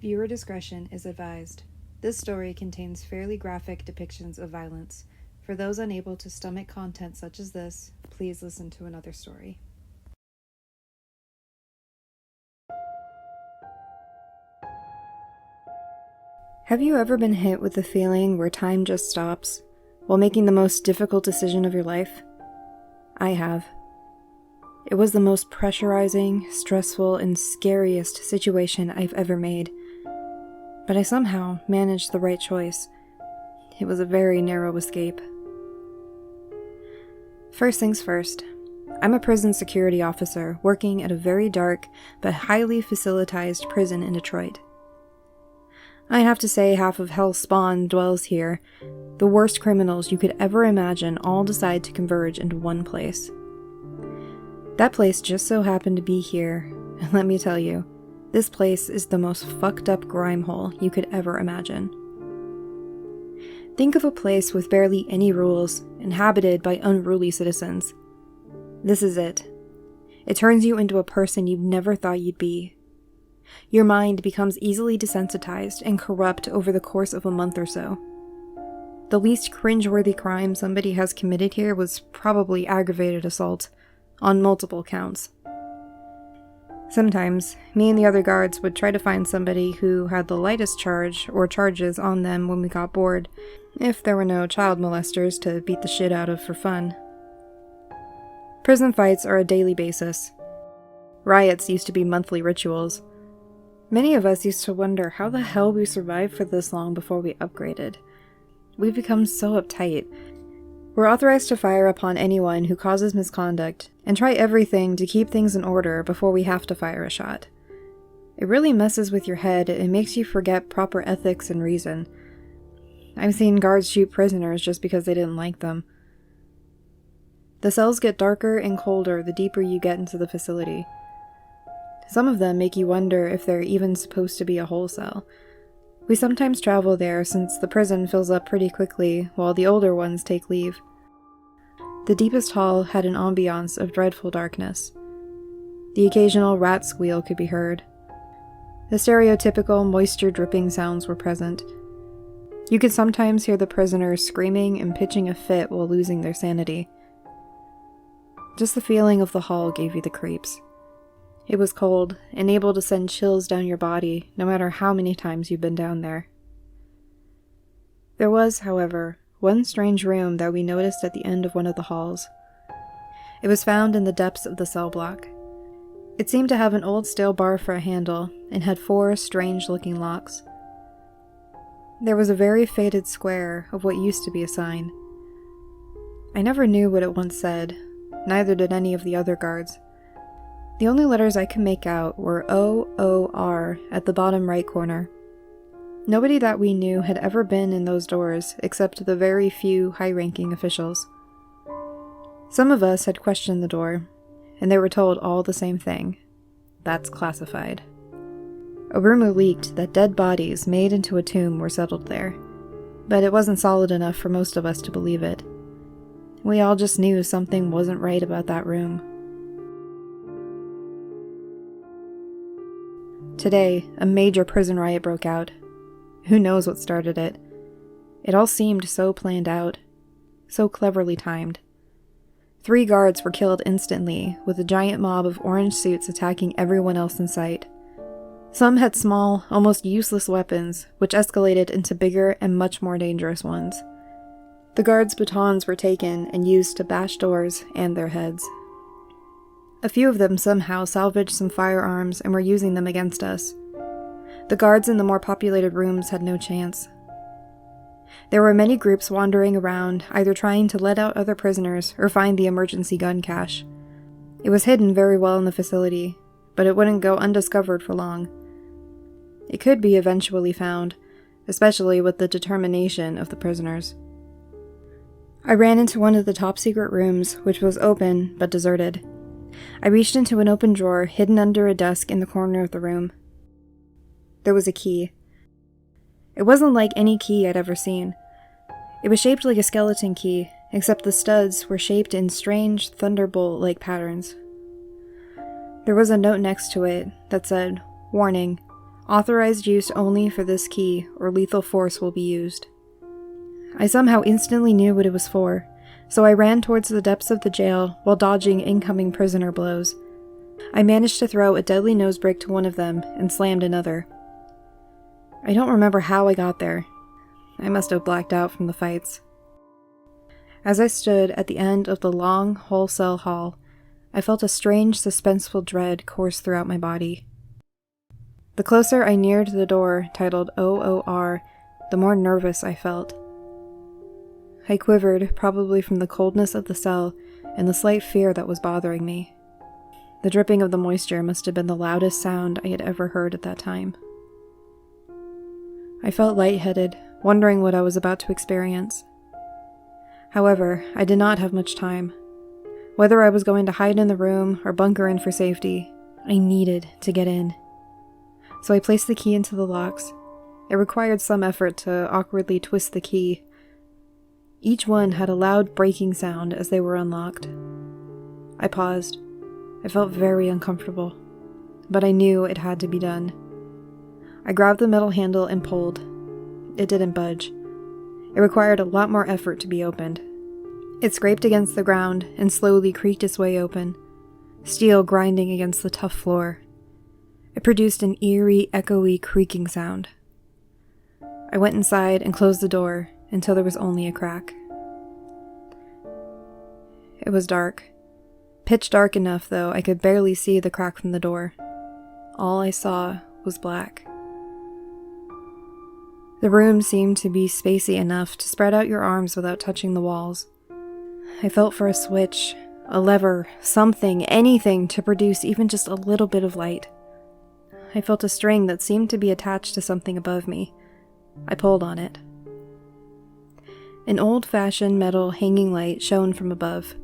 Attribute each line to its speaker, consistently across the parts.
Speaker 1: Viewer discretion is advised. This story contains fairly graphic depictions of violence. For those unable to stomach content such as this, please listen to another story. Have you ever been hit with the feeling where time just stops while making the most difficult decision of your life? I have. It was the most pressurizing, stressful, and scariest situation I've ever made. But I somehow managed the right choice. It was a very narrow escape. First things first, I'm a prison security officer working at a very dark but highly facilitized prison in Detroit. I have to say half of hell's spawn dwells here. The worst criminals you could ever imagine all decide to converge into one place. That place just so happened to be here, and let me tell you, this place is the most fucked up grime hole you could ever imagine. Think of a place with barely any rules, inhabited by unruly citizens. This is it. It turns you into a person you never thought you'd be. Your mind becomes easily desensitized and corrupt over the course of a month or so. The least cringeworthy crime somebody has committed here was probably aggravated assault, on multiple counts. Sometimes, me and the other guards would try to find somebody who had the lightest charge or charges on them when we got bored, if there were no child molesters to beat the shit out of for fun. Prison fights are a daily basis. Riots used to be monthly rituals. Many of us used to wonder how the hell we survived for this long before we upgraded. We've become so uptight. We're authorized to fire upon anyone who causes misconduct, and try everything to keep things in order before we have to fire a shot. It really messes with your head and makes you forget proper ethics and reason. I've seen guards shoot prisoners just because they didn't like them. The cells get darker and colder the deeper you get into the facility. Some of them make you wonder if they're even supposed to be a whole cell. We sometimes travel there since the prison fills up pretty quickly while the older ones take leave. The deepest hall had an ambiance of dreadful darkness. The occasional rat squeal could be heard. The stereotypical moisture-dripping sounds were present. You could sometimes hear the prisoners screaming and pitching a fit while losing their sanity. Just the feeling of the hall gave you the creeps. It was cold, and able to send chills down your body, no matter how many times you've been down there. There was, however, one strange room that we noticed at the end of one of the halls. It was found in the depths of the cell block. It seemed to have an old steel bar for a handle, and had 4 strange-looking locks. There was a very faded square of what used to be a sign. I never knew what it once said, neither did any of the other guards. The only letters I could make out were O-O-R at the bottom right corner. Nobody that we knew had ever been in those doors except the very few high-ranking officials. Some of us had questioned the door, and they were told all the same thing. That's classified. A rumor leaked that dead bodies made into a tomb were settled there, but it wasn't solid enough for most of us to believe it. We all just knew something wasn't right about that room. Today, a major prison riot broke out. Who knows what started it? It all seemed so planned out, so cleverly timed. 3 guards were killed instantly, with a giant mob of orange suits attacking everyone else in sight. Some had small, almost useless weapons, which escalated into bigger and much more dangerous ones. The guards' batons were taken and used to bash doors and their heads. A few of them somehow salvaged some firearms and were using them against us. The guards in the more populated rooms had no chance. There were many groups wandering around, either trying to let out other prisoners or find the emergency gun cache. It was hidden very well in the facility, but it wouldn't go undiscovered for long. It could be eventually found, especially with the determination of the prisoners. I ran into one of the top-secret rooms, which was open but deserted. I reached into an open drawer hidden under a desk in the corner of the room. There was a key. It wasn't like any key I'd ever seen. It was shaped like a skeleton key, except the studs were shaped in strange, thunderbolt-like patterns. There was a note next to it that said, "Warning, Authorized use only for this key, or lethal force will be used. I somehow instantly knew what it was for, so I ran towards the depths of the jail while dodging incoming prisoner blows. I managed to throw a deadly nosebreak to one of them and slammed another. I don't remember how I got there. I must have blacked out from the fights. As I stood at the end of the long, whole-cell hall, I felt a strange, suspenseful dread course throughout my body. The closer I neared the door titled OOR, the more nervous I felt. I quivered, probably from the coldness of the cell and the slight fear that was bothering me. The dripping of the moisture must have been the loudest sound I had ever heard at that time. I felt lightheaded, wondering what I was about to experience. However, I did not have much time. Whether I was going to hide in the room or bunker in for safety, I needed to get in. So I placed the key into the locks. It required some effort to awkwardly twist the key. Each one had a loud breaking sound as they were unlocked. I paused. I felt very uncomfortable, but I knew it had to be done. I grabbed the metal handle and pulled. It didn't budge. It required a lot more effort to be opened. It scraped against the ground and slowly creaked its way open, steel grinding against the tough floor. It produced an eerie, echoey creaking sound. I went inside and closed the door until there was only a crack. It was dark. Pitch dark enough, though, I could barely see the crack from the door. All I saw was black. The room seemed to be spacey enough to spread out your arms without touching the walls. I felt for a switch, a lever, something, anything to produce even just a little bit of light. I felt a string that seemed to be attached to something above me. I pulled on it. An old-fashioned metal hanging light shone from above.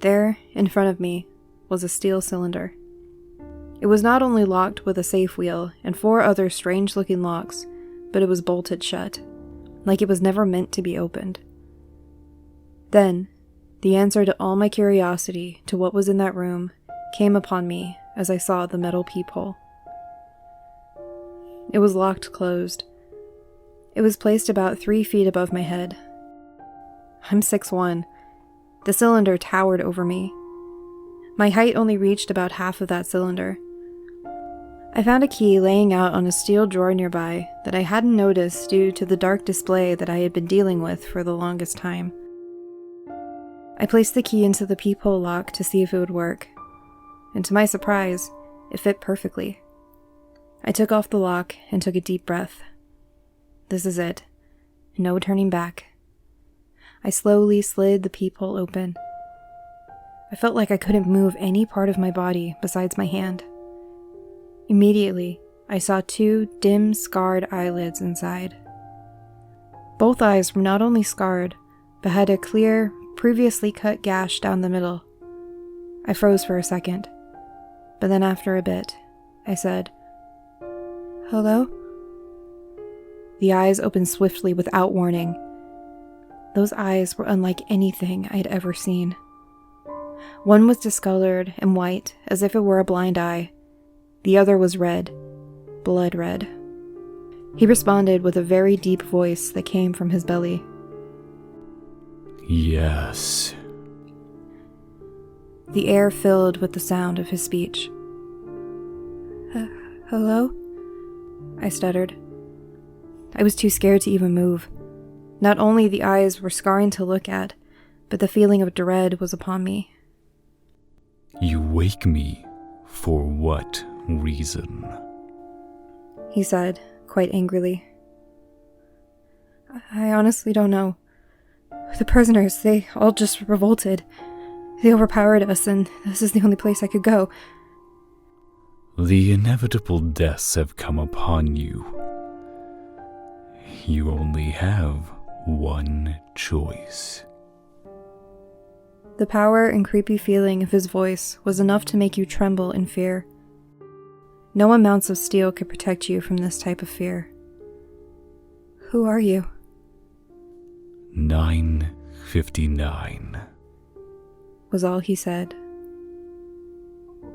Speaker 1: There, in front of me, was a steel cylinder. It was not only locked with a safe wheel and 4 other strange-looking locks, but it was bolted shut, like it was never meant to be opened. Then, the answer to all my curiosity to what was in that room came upon me as I saw the metal peephole. It was locked closed. It was placed about 3 feet above my head. I'm 6'1". The cylinder towered over me. My height only reached about half of that cylinder. I found a key laying out on a steel drawer nearby that I hadn't noticed due to the dark display that I had been dealing with for the longest time. I placed the key into the peephole lock to see if it would work, and to my surprise, it fit perfectly. I took off the lock and took a deep breath. This is it. No turning back. I slowly slid the peephole open. I felt like I couldn't move any part of my body besides my hand. Immediately, I saw 2 dim, scarred eyelids inside. Both eyes were not only scarred, but had a clear, previously cut gash down the middle. I froze for a second, but then after a bit, I said, "Hello?" The eyes opened swiftly without warning. Those eyes were unlike anything I had ever seen. One was discolored and white, as if it were a blind eye. The other was red, blood red. He responded with a very deep voice that came from his belly.
Speaker 2: Yes.
Speaker 1: The air filled with the sound of his speech. Hello? I stuttered. I was too scared to even move. Not only the eyes were scarring to look at, but the feeling of dread was upon me.
Speaker 2: You wake me for what reason?
Speaker 1: He said, quite angrily. I honestly don't know. The prisoners, they all just revolted. They overpowered us, and this is the only place I could go.
Speaker 2: The inevitable deaths have come upon you. You only have one choice.
Speaker 1: The power and creepy feeling of his voice was enough to make you tremble in fear. No amounts of steel could protect you from this type of fear. Who are you?
Speaker 2: 959.
Speaker 1: Was all he said.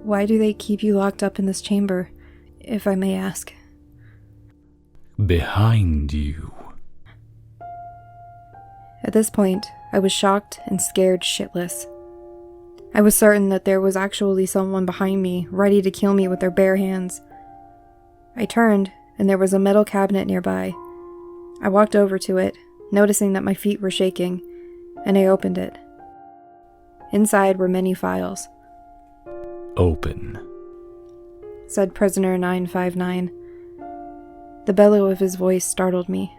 Speaker 1: Why do they keep you locked up in this chamber, if I may ask?
Speaker 2: behind you.
Speaker 1: At this point, I was shocked and scared shitless. I was certain that there was actually someone behind me, ready to kill me with their bare hands. I turned, and there was a metal cabinet nearby. I walked over to it, noticing that my feet were shaking, and I opened it. Inside were many files.
Speaker 2: Open,
Speaker 1: said Prisoner 959. The bellow of his voice startled me.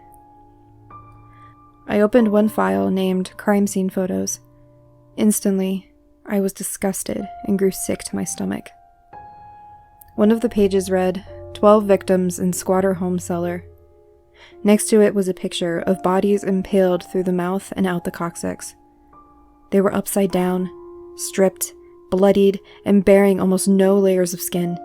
Speaker 1: I opened one file named Crime Scene Photos. Instantly, I was disgusted and grew sick to my stomach. One of the pages read, 12 victims in squatter home cellar. Next to it was a picture of bodies impaled through the mouth and out the coccyx. They were upside down, stripped, bloodied, and bearing almost no layers of skin.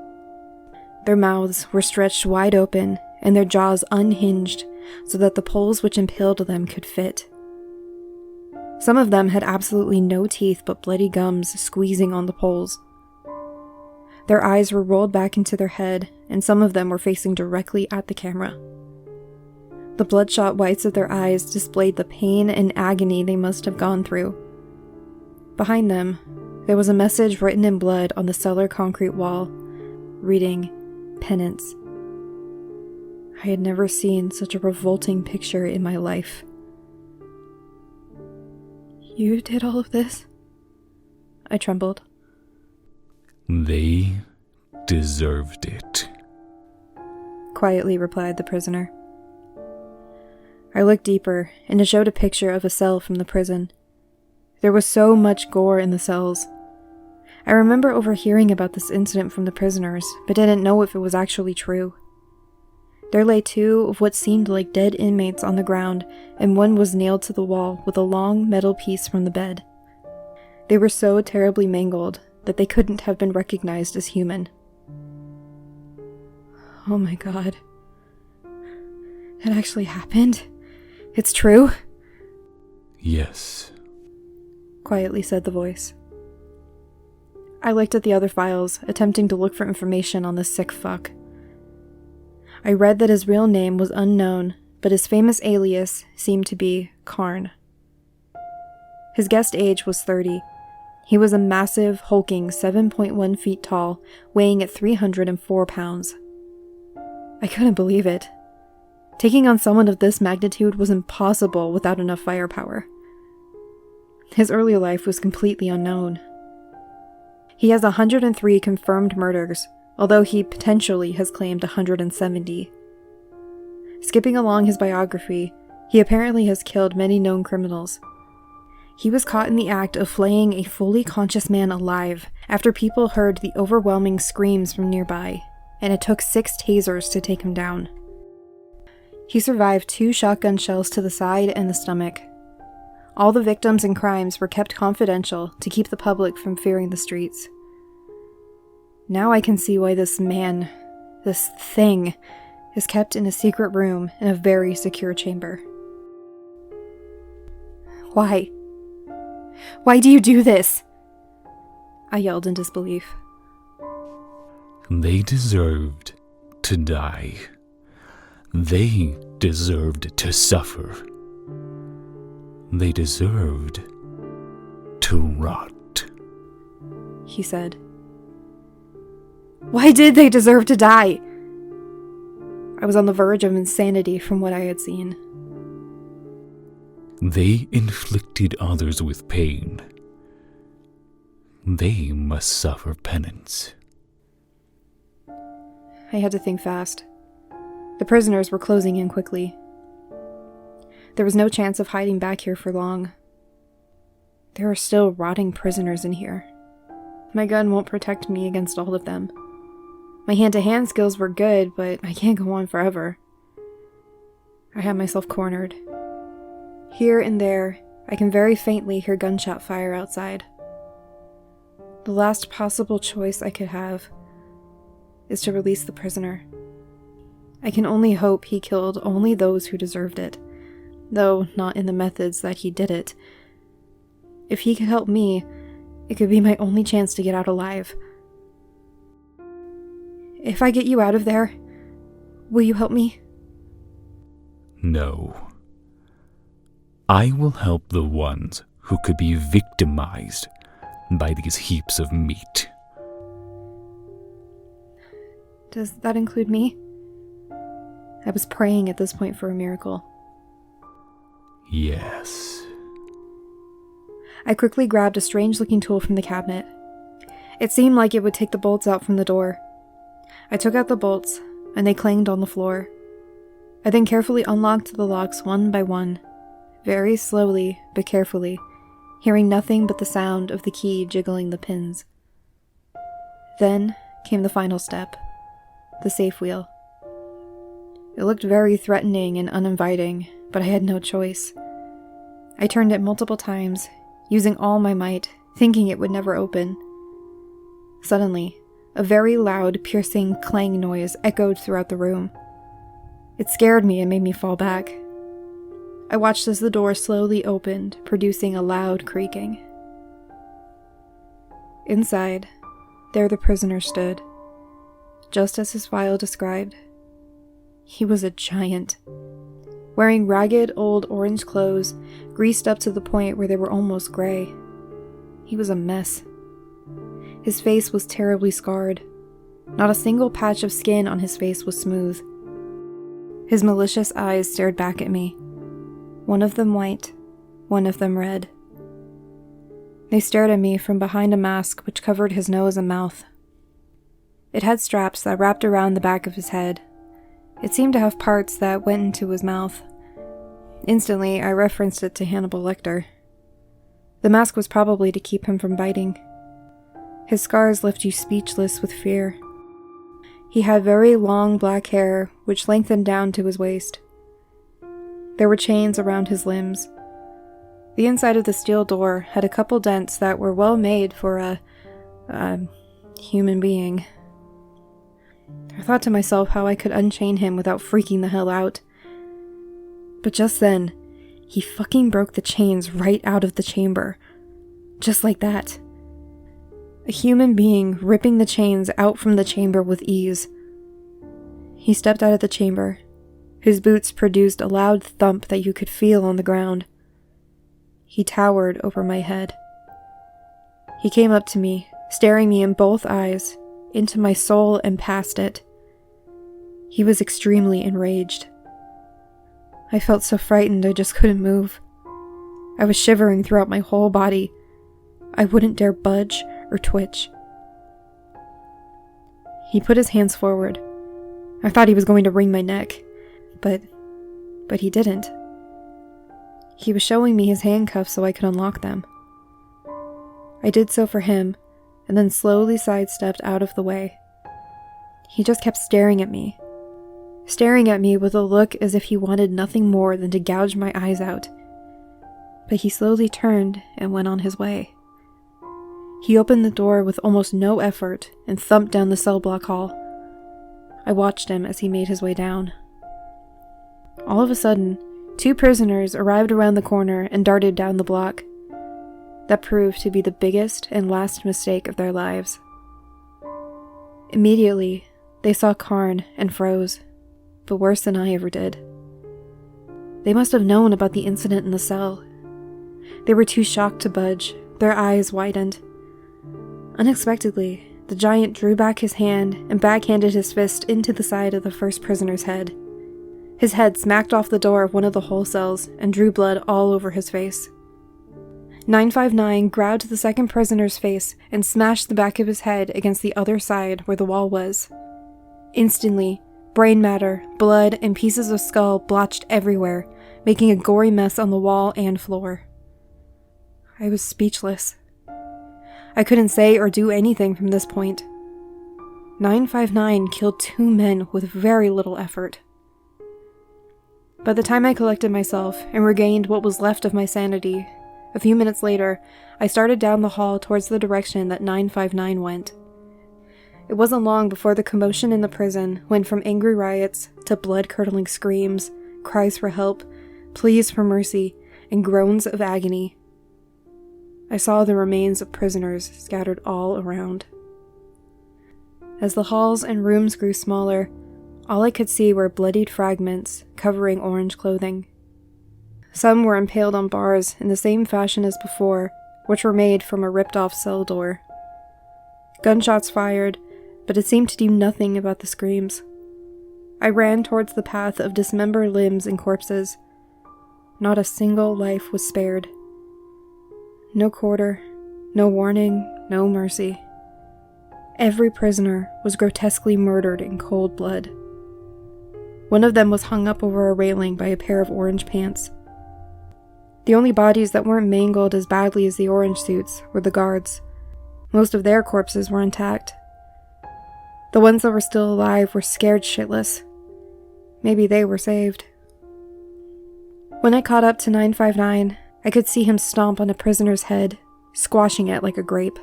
Speaker 1: Their mouths were stretched wide open and their jaws unhinged so that the poles which impaled them could fit. Some of them had absolutely no teeth but bloody gums squeezing on the poles. Their eyes were rolled back into their head, and some of them were facing directly at the camera. The bloodshot whites of their eyes displayed the pain and agony they must have gone through. Behind them, there was a message written in blood on the cellar concrete wall, reading, "Penance." I had never seen such a revolting picture in my life. "You did all of this?" I trembled.
Speaker 2: They deserved it,
Speaker 1: quietly replied the prisoner. I looked deeper, and it showed a picture of a cell from the prison. There was so much gore in the cells. I remember overhearing about this incident from the prisoners, but didn't know if it was actually true. There lay 2 of what seemed like dead inmates on the ground, and one was nailed to the wall with a long metal piece from the bed. They were so terribly mangled that they couldn't have been recognized as human. Oh my god. It actually happened? It's true?
Speaker 2: Yes,
Speaker 1: quietly said the voice. I looked at the other files, attempting to look for information on this sick fuck. I read that his real name was unknown, but his famous alias seemed to be Karn. His guessed age was 30. He was a massive, hulking 7.1 feet tall, weighing at 304 pounds. I couldn't believe it. Taking on someone of this magnitude was impossible without enough firepower. His early life was completely unknown. He has 103 confirmed murders, although he potentially has claimed 170. Skipping along his biography, he apparently has killed many known criminals. He was caught in the act of flaying a fully conscious man alive after people heard the overwhelming screams from nearby, and it took 6 tasers to take him down. He survived 2 shotgun shells to the side and the stomach. All the victims and crimes were kept confidential to keep the public from fearing the streets. Now I can see why this man, this thing, is kept in a secret room in a very secure chamber. Why? Why do you do this? I yelled in disbelief.
Speaker 2: They deserved to die. They deserved to suffer. They deserved to rot,
Speaker 1: he said. Why did they deserve to die? I was on the verge of insanity from what I had seen.
Speaker 2: They inflicted others with pain. They must suffer penance.
Speaker 1: I had to think fast. The prisoners were closing in quickly. There was no chance of hiding back here for long. There are still rotting prisoners in here. My gun won't protect me against all of them. My hand-to-hand skills were good, but I can't go on forever. I had myself cornered. Here and there, I can very faintly hear gunshot fire outside. The last possible choice I could have is to release the prisoner. I can only hope he killed only those who deserved it, though not in the methods that he did it. If he could help me, it could be my only chance to get out alive. If I get you out of there, will you help me?
Speaker 2: No. I will help the ones who could be victimized by these heaps of meat.
Speaker 1: Does that include me? I was praying at this point for a miracle.
Speaker 2: Yes.
Speaker 1: I quickly grabbed a strange-looking tool from the cabinet. It seemed like it would take the bolts out from the door. I took out the bolts, and they clanged on the floor. I then carefully unlocked the locks one by one, very slowly but carefully, hearing nothing but the sound of the key jiggling the pins. Then came the final step, the safe wheel. It looked very threatening and uninviting, but I had no choice. I turned it multiple times, using all my might, thinking it would never open. Suddenly, a very loud, piercing clang noise echoed throughout the room. It scared me and made me fall back. I watched as the door slowly opened, producing a loud creaking. Inside, there the prisoner stood, just as his file described. He was a giant, wearing ragged old orange clothes, greased up to the point where they were almost gray. He was a mess. His face was terribly scarred. Not a single patch of skin on his face was smooth. His malicious eyes stared back at me, one of them white, one of them red. They stared at me from behind a mask which covered his nose and mouth. It had straps that wrapped around the back of his head. It seemed to have parts that went into his mouth. Instantly, I referenced it to Hannibal Lecter. The mask was probably to keep him from biting. His scars left you speechless with fear. He had very long black hair, which lengthened down to his waist. There were chains around his limbs. The inside of the steel door had a couple dents that were well made for a human being. I thought to myself how I could unchain him without freaking the hell out. But just then, he fucking broke the chains right out of the chamber. Just like that. A human being ripping the chains out from the chamber with ease. He stepped out of the chamber. His boots produced a loud thump that you could feel on the ground. He towered over my head. He came up to me, staring me in both eyes, into my soul and past it. He was extremely enraged. I felt so frightened I just couldn't move. I was shivering throughout my whole body. I wouldn't dare budge or twitch. He put his hands forward. I thought he was going to wring my neck, but he didn't. He was showing me his handcuffs so I could unlock them. I did so for him, and then slowly sidestepped out of the way. He just kept staring at me with a look as if he wanted nothing more than to gouge my eyes out. But he slowly turned and went on his way. He opened the door with almost no effort and thumped down the cell block hall. I watched him as he made his way down. All of a sudden, 2 prisoners arrived around the corner and darted down the block. That proved to be the biggest and last mistake of their lives. Immediately, they saw Karn and froze, but worse than I ever did. They must have known about the incident in the cell. They were too shocked to budge, their eyes widened. Unexpectedly, the giant drew back his hand and backhanded his fist into the side of the first prisoner's head. His head smacked off the door of one of the hole cells and drew blood all over his face. 959 grabbed the second prisoner's face and smashed the back of his head against the other side where the wall was. Instantly, brain matter, blood, and pieces of skull blotched everywhere, making a gory mess on the wall and floor. I was speechless. I couldn't say or do anything from this point. 959 killed 2 men with very little effort. By the time I collected myself and regained what was left of my sanity, a few minutes later, I started down the hall towards the direction that 959 went. It wasn't long before the commotion in the prison went from angry riots to blood-curdling screams, cries for help, pleas for mercy, and groans of agony. I saw the remains of prisoners scattered all around. As the halls and rooms grew smaller, All I could see were bloodied fragments covering orange clothing. Some were impaled on bars in the same fashion as before, which were made from a ripped-off cell door. Gunshots fired, but it seemed to do nothing about the screams. I ran towards the path of dismembered limbs and corpses. Not a single life was spared. No quarter, no warning, no mercy. Every prisoner was grotesquely murdered in cold blood. One of them was hung up over a railing by a pair of orange pants. The only bodies that weren't mangled as badly as the orange suits were the guards. Most of their corpses were intact. The ones that were still alive were scared shitless. Maybe they were saved. When I caught up to 959, I could see him stomp on a prisoner's head, squashing it like a grape.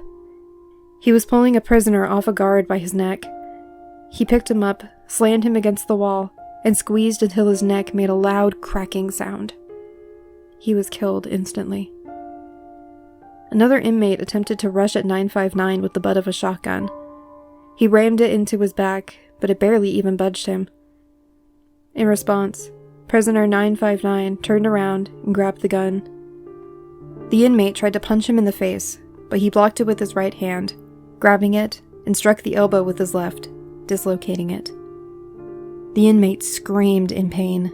Speaker 1: He was pulling a prisoner off a guard by his neck. He picked him up, slammed him against the wall, and squeezed until his neck made a loud cracking sound. He was killed instantly. Another inmate attempted to rush at 959 with the butt of a shotgun. He rammed it into his back, but it barely even budged him. In response, prisoner 959 turned around and grabbed the gun. The inmate tried to punch him in the face, but he blocked it with his right hand, grabbing it and struck the elbow with his left, dislocating it. The inmate screamed in pain.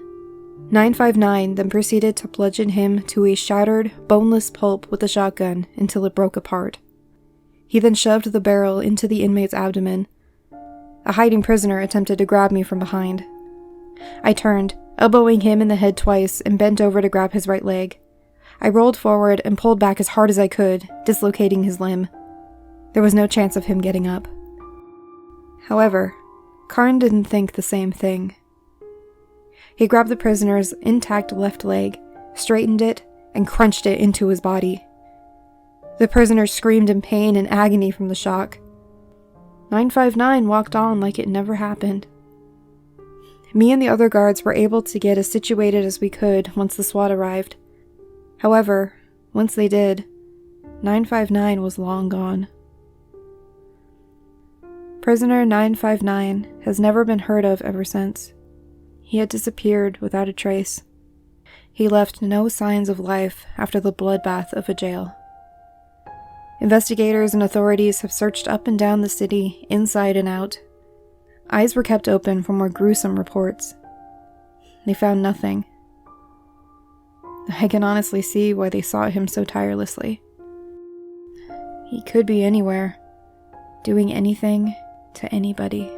Speaker 1: 959 then proceeded to bludgeon him to a shattered, boneless pulp with a shotgun until it broke apart. He then shoved the barrel into the inmate's abdomen. A hiding prisoner attempted to grab me from behind. I turned, elbowing him in the head twice, and bent over to grab his right leg. I rolled forward and pulled back as hard as I could, dislocating his limb. There was no chance of him getting up. However, Karn didn't think the same thing. He grabbed the prisoner's intact left leg, straightened it, and crunched it into his body. The prisoner screamed in pain and agony from the shock. 959 walked on like it never happened. Me and the other guards were able to get as situated as we could once the SWAT arrived. However, once they did, 959 was long gone. Prisoner 959 has never been heard of ever since. He had disappeared without a trace. He left no signs of life after the bloodbath of a jail. Investigators and authorities have searched up and down the city, inside and out. Eyes were kept open for more gruesome reports. They found nothing. I can honestly see why they sought him so tirelessly. He could be anywhere, doing anything to anybody.